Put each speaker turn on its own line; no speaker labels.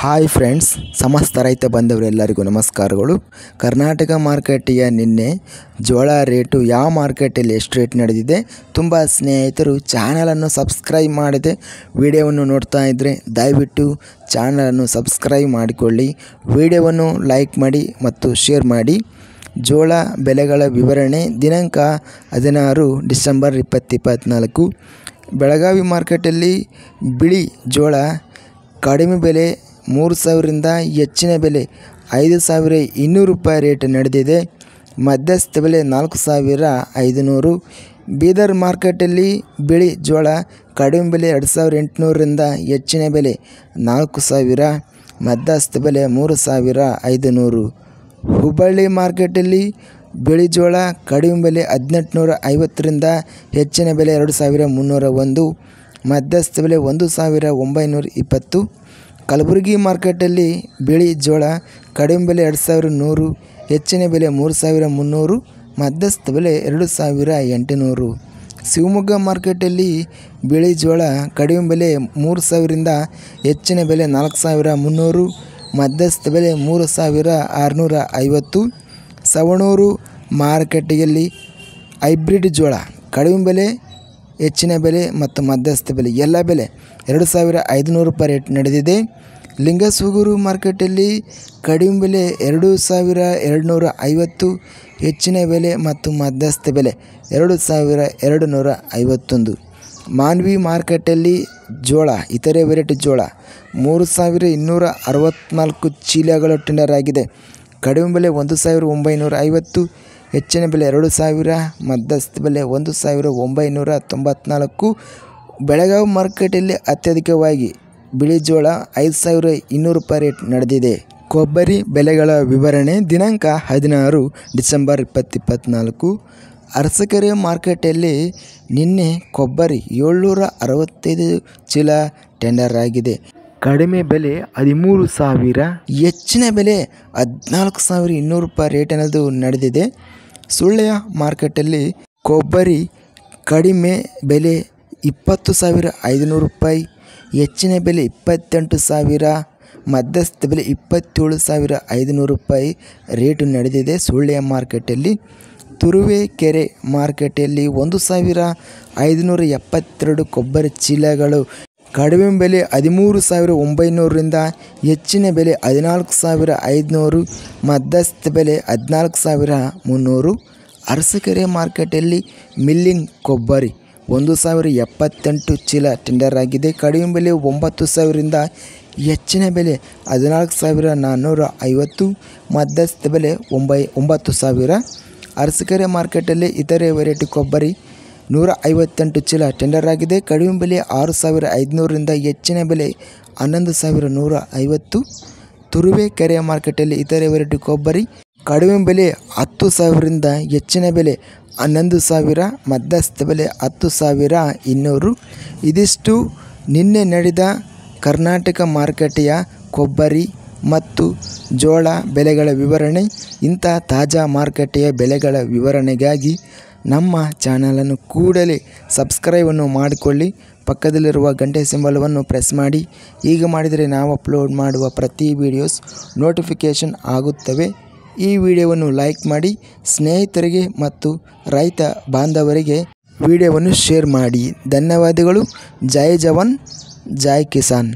Hi friends, ಸಮಸ್ತ ರೈತ ಬಂಧವರೆಲ್ಲರಿಗೂ ನಮಸ್ಕಾರಗಳು. ಕರ್ನಾಟಕ ಮಾರ್ಕೆಟಿಯ ನಿನ್ನೆ ಜೋಳ ರೇಟು ಯಾವ ಮಾರ್ಕೆಟಲ್ಲಿ ಎಷ್ಟು ರೇಟ್ ನಡೆದಿದೆ, ತುಂಬ ಸ್ನೇಹಿತರು ಚಾನಲನ್ನು ಸಬ್ಸ್ಕ್ರೈಬ್ ಮಾಡದೆ ವಿಡಿಯೋವನ್ನು ನೋಡ್ತಾ ಇದ್ದರೆ ದಯವಿಟ್ಟು ಚಾನಲನ್ನು ಸಬ್ಸ್ಕ್ರೈಬ್ ಮಾಡಿಕೊಳ್ಳಿ, ವಿಡಿಯೋವನ್ನು ಲೈಕ್ ಮಾಡಿ ಮತ್ತು ಶೇರ್ ಮಾಡಿ. ಜೋಳ ಬೆಲೆಗಳ ವಿವರಣೆ ದಿನಾಂಕ 16 ಡಿಸೆಂಬರ್ 2024. ಬೆಳಗಾವಿ ಮಾರ್ಕೆಟಲ್ಲಿ ಬಿಳಿ ಜೋಳ ಕಡಿಮೆ ಬೆಲೆ 3,000ರಿಂದ ಹೆಚ್ಚಿನ ಬೆಲೆ 5,200 ರೂಪಾಯಿ ರೇಟ್ ನಡೆದಿದೆ. ಮಧ್ಯಸ್ಥ ಬೆಲೆ 4,500. ಬೀದರ್ ಮಾರ್ಕೆಟಲ್ಲಿ ಬಿಳಿ ಜೋಳ ಕಡಿಮೆ ಬೆಲೆ 2,800ರಿಂದ ಹೆಚ್ಚಿನ ಬೆಲೆ 4,000, ಮಧ್ಯಸ್ಥ ಬೆಲೆ 3,500. ಹುಬ್ಬಳ್ಳಿ ಮಾರ್ಕೆಟಲ್ಲಿ ಬಿಳಿ ಜೋಳ ಕಡಿಮೆ ಬೆಲೆ 1,850ರಿಂದ ಹೆಚ್ಚಿನ ಬೆಲೆ 2,301, ಮಧ್ಯಸ್ಥ ಬೆಲೆ 1,920. ಕಲಬುರಗಿ ಮಾರ್ಕೆಟಲ್ಲಿ ಬಿಳಿ ಜೋಳ ಕಡಿಮೆ ಬೆಲೆ 2,100, ಹೆಚ್ಚಿನ ಬೆಲೆ 3,300, ಮಧ್ಯಸ್ಥ ಬೆಲೆ 2,800. ಶಿವಮೊಗ್ಗ ಮಾರ್ಕೆಟಲ್ಲಿ ಬಿಳಿ ಜೋಳ ಕಡಿಮೆ ಬೆಲೆ 3,000ರಿಂದ ಹೆಚ್ಚಿನ ಬೆಲೆ 4,300, ಮಧ್ಯಸ್ಥ ಬೆಲೆ 3,650. ಸವಣೂರು ಮಾರ್ಕೆಟಿನಲ್ಲಿ ಹೈಬ್ರಿಡ್ ಜೋಳ ಕಡಿಮೆ ಬೆಲೆ, ಹೆಚ್ಚಿನ ಬೆಲೆ ಮತ್ತು ಮಧ್ಯಸ್ಥ ಬೆಲೆ ಎಲ್ಲ ಬೆಲೆ 2,500 ರೂಪಾಯಿ ರೇಟ್ ನಡೆದಿದೆ. ಲಿಂಗಸೂಗೂರು ಮಾರ್ಕೆಟಲ್ಲಿ ಕಡಿಮೆ ಬೆಲೆ 2,250, ಹೆಚ್ಚಿನ ಬೆಲೆ ಮತ್ತು ಮಧ್ಯಸ್ಥ ಬೆಲೆ 2,251. ಮಾನ್ವಿ ಮಾರ್ಕೆಟಲ್ಲಿ ಜೋಳ ಇತರೆ ವೆರೈಟಿ ಜೋಳ 3,264 ಚೀಲಗಳು ಟೆಂಡರ್ ಆಗಿದೆ. ಕಡಿಮೆ ಬೆಲೆ 1,950, ಹೆಚ್ಚಿನ ಬೆಲೆ 2,000, ಮಧ್ಯಸ್ಥ ಬೆಲೆ 1,994. ಬೆಳಗಾವಿ ಮಾರ್ಕೆಟಲ್ಲಿ ಅತ್ಯಧಿಕವಾಗಿ ಬಿಳಿ ಜೋಳ 5,200 ರೂಪಾಯಿ ರೇಟ್ ನಡೆದಿದೆ. ಕೊಬ್ಬರಿ ಬೆಲೆಗಳ ವಿವರಣೆ ದಿನಾಂಕ 16 ಡಿಸೆಂಬರ್ 2024. ಅರಸಕೆರೆ ಮಾರ್ಕೆಟಲ್ಲಿ ನಿನ್ನೆ ಕೊಬ್ಬರಿ 765 ಚೀಲ ಟೆಂಡರ್ ಆಗಿದೆ. ಕಡಿಮೆ ಬೆಲೆ 13,000, ಹೆಚ್ಚಿನ ಬೆಲೆ 14,200 ರೂಪಾಯಿ ರೇಟ್ ಅನ್ನೋದು ನಡೆದಿದೆ. ಸುಳ್ಯ ಮಾರ್ಕೆಟಲ್ಲಿ ಕೊಬ್ಬರಿ ಕಡಿಮೆ ಬೆಲೆ 20,500 ರೂಪಾಯಿ, ಹೆಚ್ಚಿನ ಬೆಲೆ 28,000, ಮಧ್ಯಸ್ಥ ಬೆಲೆ 27,500 ರೂಪಾಯಿ ರೇಟು ನಡೆದಿದೆ ಸುಳ್ಯ ಮಾರ್ಕೆಟಲ್ಲಿ. ತುರುವೇಕೆರೆ ಮಾರ್ಕೆಟಲ್ಲಿ 1,572 ಕೊಬ್ಬರಿ ಚೀಲಗಳು ಕಡಿಮೆ ಬೆಲೆ 13,900ರಿಂದ ಹೆಚ್ಚಿನ ಬೆಲೆ 14,500, ಮಧ್ಯಸ್ಥ ಬೆಲೆ 14,300. ಅರಸಕೆರೆ ಮಾರ್ಕೆಟಲ್ಲಿ ಮಿಲ್ಲಿಂಗ್ ಕೊಬ್ಬರಿ 1,078 ಚೀಲ ಟೆಂಡರ್ ಆಗಿದೆ. ಕಡಿಮೆ ಬೆಲೆ 9,000ರಿಂದ ಹೆಚ್ಚಿನ ಬೆಲೆ 14,450, ಮಧ್ಯಸ್ಥ ಬೆಲೆ 9,000. ಅರಸಕೆರೆ ಮಾರ್ಕೆಟಲ್ಲಿ ಇತರೆ ವೆರೈಟಿ ಕೊಬ್ಬರಿ 158 ಚೀಲ ಟೆಂಡರ್ ಆಗಿದೆ. ಕಡಿಮೆ ಬೆಲೆ 6,500ರಿಂದ ಹೆಚ್ಚಿನ ಬೆಲೆ 11,150. ತುರುವೇಕೆರೆ ಮಾರ್ಕೆಟಲ್ಲಿ ಇತರೆ ವೆರೈಟಿ ಕೊಬ್ಬರಿ ಕಡಿಮೆ ಬೆಲೆ 10,000ರಿಂದ ಹೆಚ್ಚಿನ ಬೆಲೆ 11,000, ಮಧ್ಯಸ್ಥ ಬೆಲೆ 10,200. ಇದಿಷ್ಟು ನಿನ್ನೆ ನಡೆದ ಕರ್ನಾಟಕ ಮಾರುಕಟ್ಟೆಯ ಕೊಬ್ಬರಿ ಮತ್ತು ಜೋಳ ಬೆಲೆಗಳ ವಿವರಣೆ. ಇಂಥ ತಾಜಾ ಮಾರುಕಟ್ಟೆಯ ಬೆಲೆಗಳ ವಿವರಣೆಗಾಗಿ ನಮ್ಮ ಚಾನಲನ್ನು ಕೂಡಲೇ ಸಬ್ಸ್ಕ್ರೈಬನ್ನು ಮಾಡಿಕೊಳ್ಳಿ, ಪಕ್ಕದಲ್ಲಿರುವ ಗಂಟೆ ಸಿಂಬಲವನ್ನು ಪ್ರೆಸ್ ಮಾಡಿ. ಹೀಗೆ ಮಾಡಿದರೆ ನಾವು ಅಪ್ಲೋಡ್ ಮಾಡುವ ಪ್ರತಿ ವಿಡಿಯೋಸ್ ನೋಟಿಫಿಕೇಷನ್ ಆಗುತ್ತವೆ. ಈ ವಿಡಿಯೋವನ್ನು ಲೈಕ್ ಮಾಡಿ, ಸ್ನೇಹಿತರಿಗೆ ಮತ್ತು ರೈತ ಬಾಂಧವರಿಗೆ ವಿಡಿಯೋವನ್ನು ಶೇರ್ ಮಾಡಿ. ಧನ್ಯವಾದಗಳು. ಜೈ ಜವಾನ್, ಜೈ ಕಿಸಾನ್.